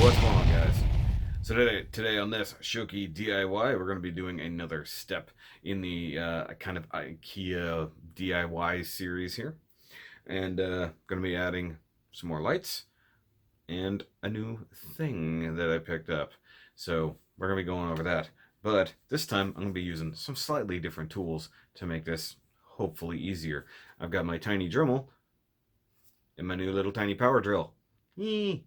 What's going on, guys? So today on this SHOKY DIY, we're going to be doing another step in the kind of IKEA DIY series here. And going to be adding some more lights and a new thing that I picked up. So we're going to be going over that. But this time I'm going to be using some slightly different tools to make this hopefully easier. I've got my tiny Dremel and my new little tiny power drill. Yee!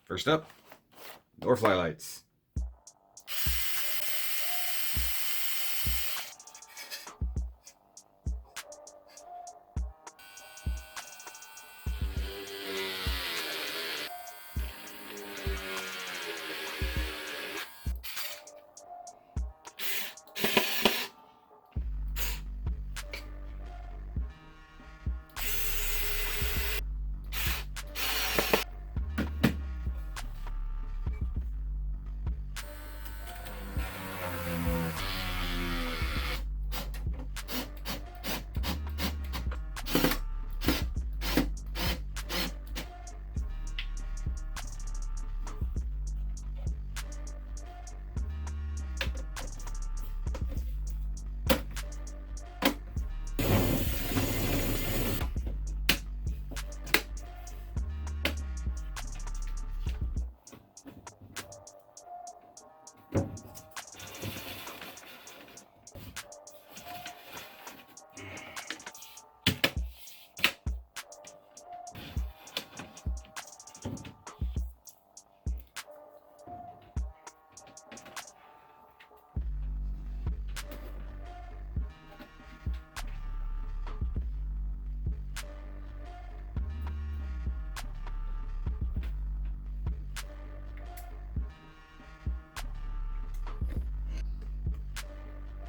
First up, NORRFLY lights.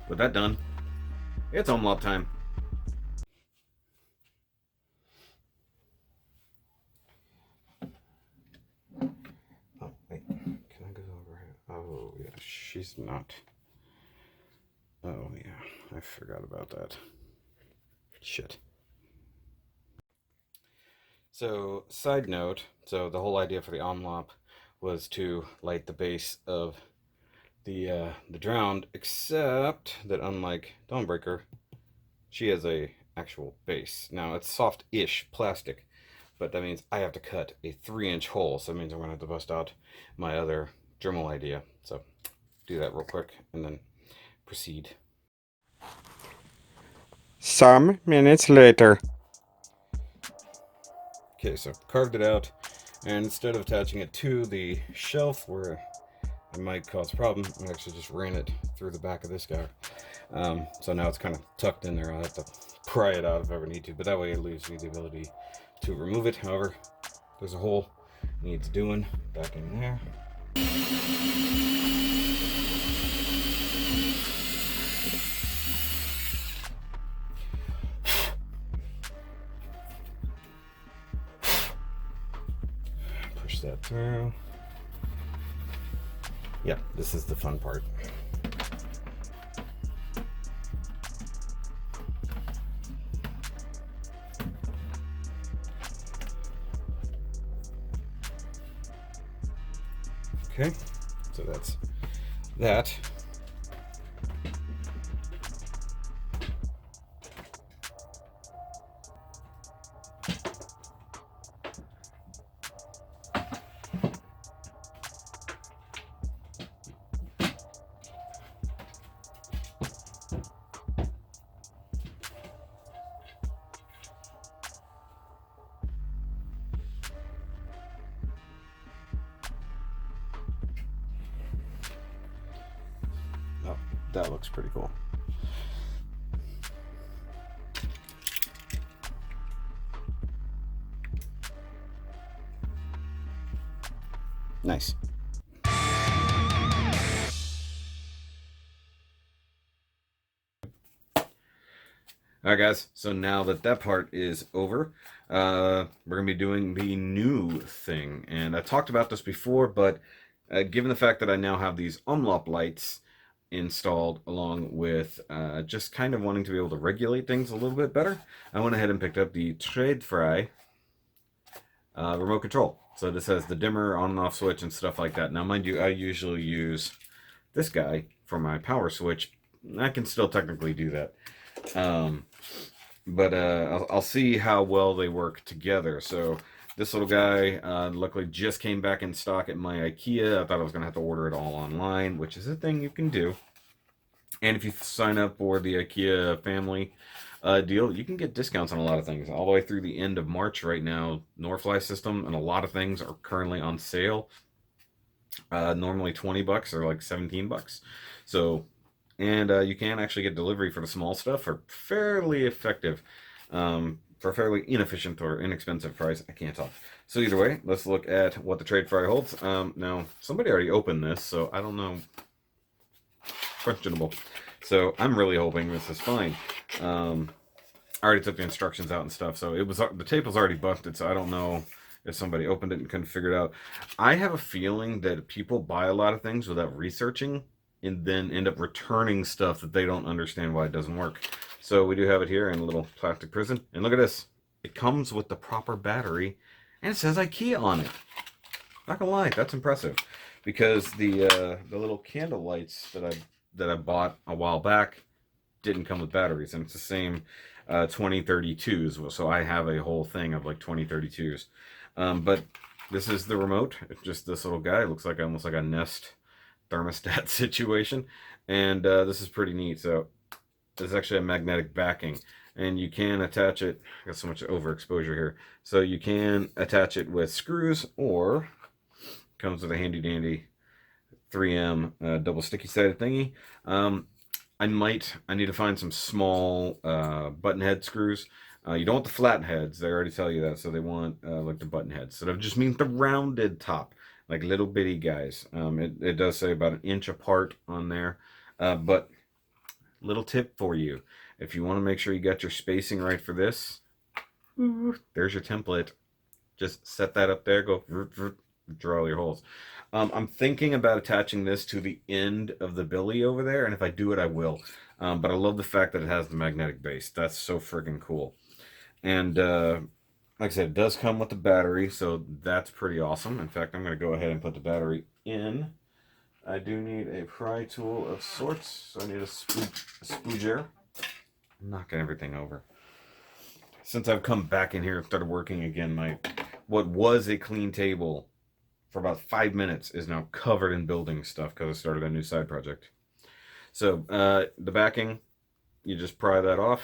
With that done, it's OMLOPP time. Oh, wait. Can I go over here? Oh, yeah, she's not. Oh, yeah, I forgot about that. Shit. So, side note, so the whole idea for the OMLOPP was to light the base of the drowned, except that unlike Dawnbreaker, she has a actual base. Now it's soft-ish plastic, but that means I have to cut a 3-inch hole, so that means I'm gonna have to bust out my other Dremel idea. So do that real quick and then proceed. Some minutes later. Okay, so carved it out, and instead of attaching it to the shelf where it might cause a problem, I actually just ran it through the back of this guy. So now it's kind of tucked in there. I'll have to pry it out if I ever need to, but that way it leaves me the ability to remove it. However, there's a hole needs doing back in there. Push that through. Yeah, this is the fun part. Okay, so that's that. Oh, that looks pretty cool. Nice. Alright guys, so now that that part is over, we're going to be doing the new thing. And I talked about this before, but given the fact that I now have these OMLOPP lights installed along with just kind of wanting to be able to regulate things a little bit better, I went ahead and picked up the TRADFRI remote control. So this has the dimmer, on and off switch, and stuff like that. Now, mind you, I usually use this guy for my power switch. I can still technically do that. But I'll see how well they work together. So this little guy, luckily just came back in stock at my IKEA. I thought I was going to have to order it all online, which is a thing you can do. And if you sign up for the IKEA family deal, you can get discounts on a lot of things. All the way through the end of March right now, NORRFLY system and a lot of things are currently on sale. Normally $20 or like $17. So, and you can actually get delivery for the small stuff for fairly effective. For a fairly inefficient or inexpensive price. I can't talk. So either way, let's look at what the TRADFRI holds. Now, somebody already opened this, so I don't know. Questionable. So I'm really hoping this is fine. I already took the instructions out and stuff, so it was the tape was already busted, so I don't know if somebody opened it and couldn't figure it out. I have a feeling that people buy a lot of things without researching and then end up returning stuff that they don't understand why it doesn't work. So we do have it here in a little plastic prison. And look at this. It comes with the proper battery and it says IKEA on it. Not gonna lie, that's impressive. Because the little candle lights that I bought a while back didn't come with batteries, and it's the same 2032s. So I have a whole thing of like 2032s. But this is the remote. It's just this little guy. It looks like almost like a Nest thermostat situation, and this is pretty neat. So there's actually a magnetic backing, and you can attach it. I got so much overexposure here. So you can attach it with screws, or comes with a handy dandy 3M double sticky sided thingy. I need to find some small button head screws. You don't want the flat heads. They already tell you that. So they want like the button heads. So that just means the rounded top, like little bitty guys. It does say about 1 inch apart on there. But little tip for you. If you want to make sure you got your spacing right for this, there's your template. Just set that up there. Go draw all your holes. I'm thinking about attaching this to the end of the billy over there, and if I do it, I will. But I love the fact that it has the magnetic base. That's so friggin' cool. And like I said, it does come with the battery, so that's pretty awesome. In fact, I'm going to go ahead and put the battery in. I do need a pry tool of sorts, so I need a spooger. I'm knocking everything over. Since I've come back in here and started working again, what was a clean table for about 5 minutes is now covered in building stuff because I started a new side project. So the backing, you just pry that off,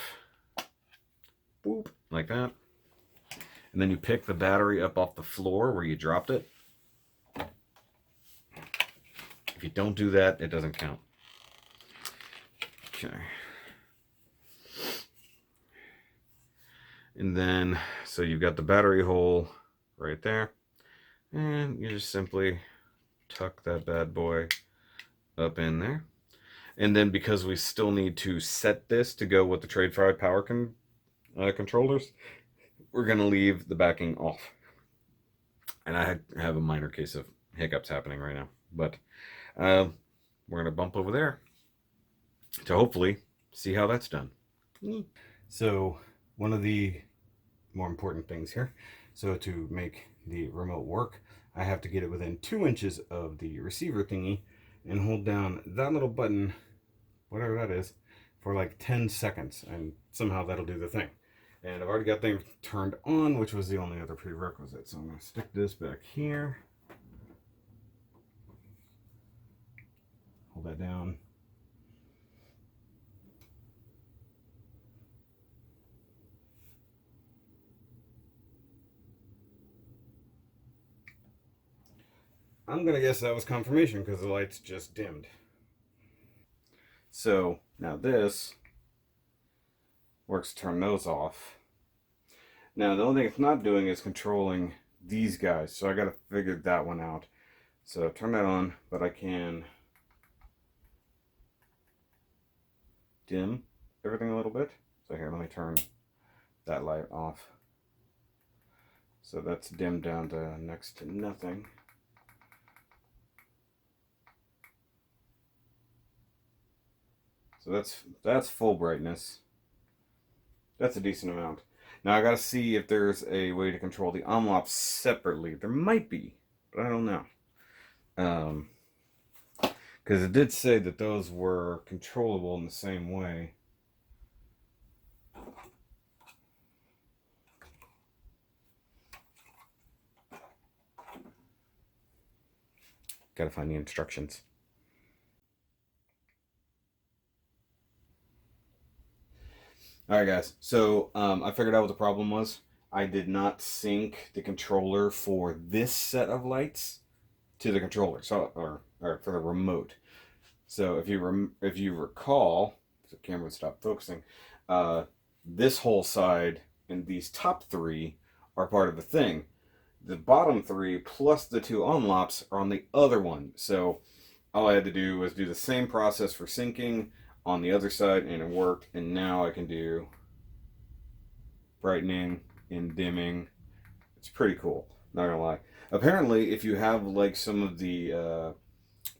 boop, like that. And then you pick the battery up off the floor where you dropped it. If you don't do that, it doesn't count. Okay. And then, so you've got the battery hole right there. And you just simply tuck that bad boy up in there. And then because we still need to set this to go with the TRADFRI power controllers, we're going to leave the backing off. And I have a minor case of hiccups happening right now. But we're going to bump over there to hopefully see how that's done. So one of the more important things here, so to make the remote work, I have to get it within 2 inches of the receiver thingy and hold down that little button, whatever that is, for like 10 seconds, and somehow that'll do the thing. And I've already got things turned on, which was the only other prerequisite. So I'm going to stick this back here. Hold that down. I'm going to guess that was confirmation because the lights just dimmed. So now this works to turn those off. Now the only thing it's not doing is controlling these guys, so I got to figure that one out. So turn that on, but I can dim everything a little bit. So here, let me turn that light off. So that's dimmed down to next to nothing. So that's full brightness. That's a decent amount. Now I gotta see if there's a way to control the OMLOPP separately. There might be, but I don't know. Because it did say that those were controllable in the same way. Gotta find the instructions. Alright guys, so I figured out what the problem was. I did not sync the controller for this set of lights to the controller, so or for the remote. So if you recall, the camera would stop focusing. This whole side and these top three are part of the thing. The bottom three plus the two OMLOPPs are on the other one. So all I had to do was do the same process for syncing on the other side, and it worked. And now I can do brightening and dimming. It's pretty cool, not gonna lie. Apparently, if you have like some of the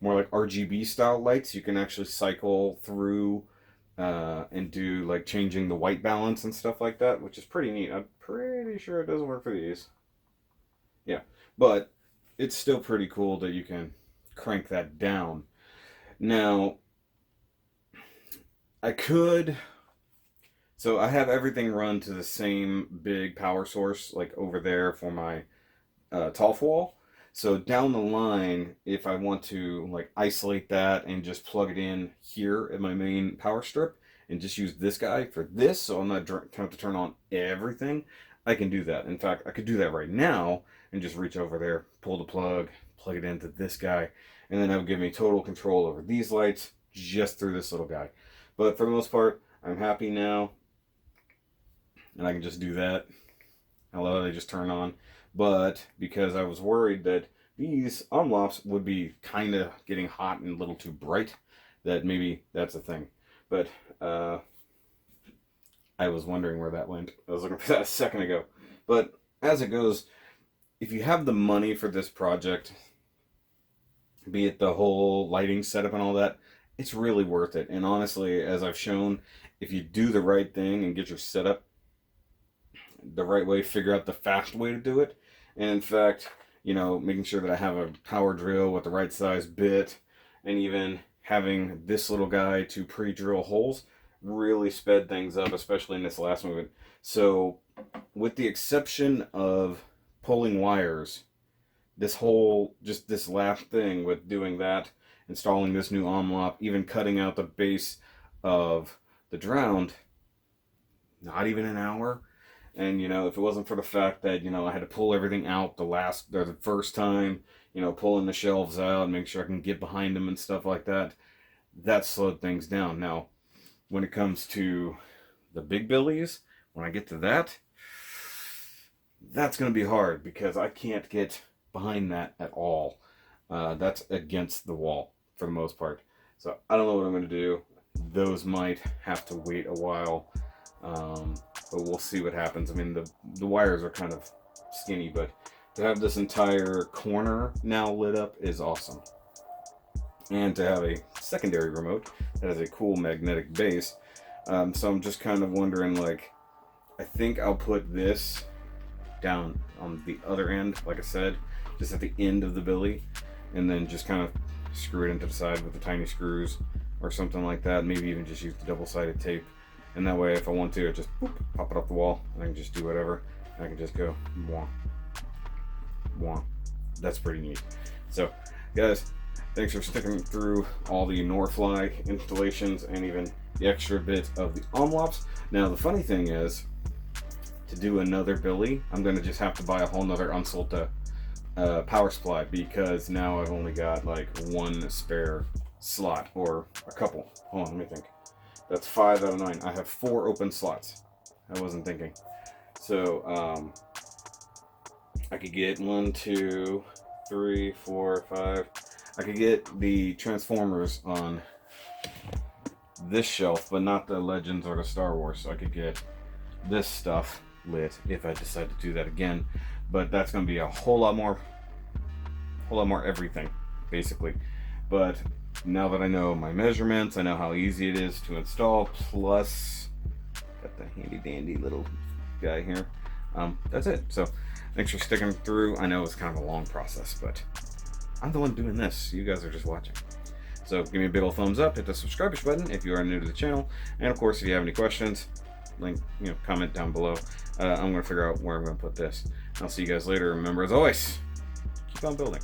more like RGB style lights, you can actually cycle through and do like changing the white balance and stuff like that, which is pretty neat. I'm pretty sure it doesn't work for these. Yeah, but it's still pretty cool that you can crank that down. Now, I could. So I have everything run to the same big power source, like over there for my tall wall. So down the line, if I want to like isolate that and just plug it in here at my main power strip and just use this guy for this, so I'm not trying to turn on everything, I can do that. In fact, I could do that right now and just reach over there, pull the plug, plug it into this guy, and then that would give me total control over these lights just through this little guy. But for the most part, I'm happy now, and I can just do that. Hello, they just turn on. But because I was worried that these OMLOPPs would be kind of getting hot and a little too bright, that maybe that's a thing. But I was wondering where that went. I was looking for that a second ago. But as it goes, if you have the money for this project, be it the whole lighting setup and all that, it's really worth it. And honestly, as I've shown, if you do the right thing and get your setup the right way, figure out the fast way to do it, and in fact, you know, making sure that I have a power drill with the right size bit, and even having this little guy to pre-drill holes really sped things up, especially in this last movement. So with the exception of pulling wires, just this last thing with doing that, installing this new OMLOPP, even cutting out the base of the drowned, not even an hour. And, you know, if it wasn't for the fact that, you know, I had to pull everything out the first time, you know, pulling the shelves out and make sure I can get behind them and stuff like that, that slowed things down. Now, when it comes to the big billies, when I get to that, that's going to be hard because I can't get behind that at all. That's against the wall for the most part. So I don't know what I'm going to do. Those might have to wait a while. But we'll see what happens. I mean, the wires are kind of skinny, but to have this entire corner now lit up is awesome. And to have a secondary remote that has a cool magnetic base. So I'm just kind of wondering, like, I think I'll put this down on the other end, like I said, just at the end of the billy, and then just kind of screw it into the side with the tiny screws or something like that. Maybe even just use the double-sided tape. And that way, if I want to, I just boop, pop it off the wall, and I can just do whatever. And I can just go, wah, wah. That's pretty neat. So, guys, thanks for sticking through all the NORRFLY installations and even the extra bit of the OMLOPPs. Now, the funny thing is, to do another billy, I'm going to just have to buy a whole nother Unsolta power supply, because now I've only got like one spare slot, or a couple. Hold on, let me think. That's 5 out of 9. I have 4 open slots. I wasn't thinking. So, I could get 1, 2, 3, 4, 5. I could get the Transformers on this shelf, but not the Legends or the Star Wars. So I could get this stuff lit if I decide to do that again. But that's going to be a whole lot more everything, basically. But now that I know my measurements, I know how easy it is to install, plus got the handy dandy little guy here. That's it. So thanks for sticking through. I know it's kind of a long process, but I'm the one doing this. You guys are just watching. So give me a big old thumbs up, hit the subscribe button if you are new to the channel, and of course if you have any questions, comment down below. I'm going to figure out where I'm going to put this. I'll see you guys later. Remember, as always, keep on building.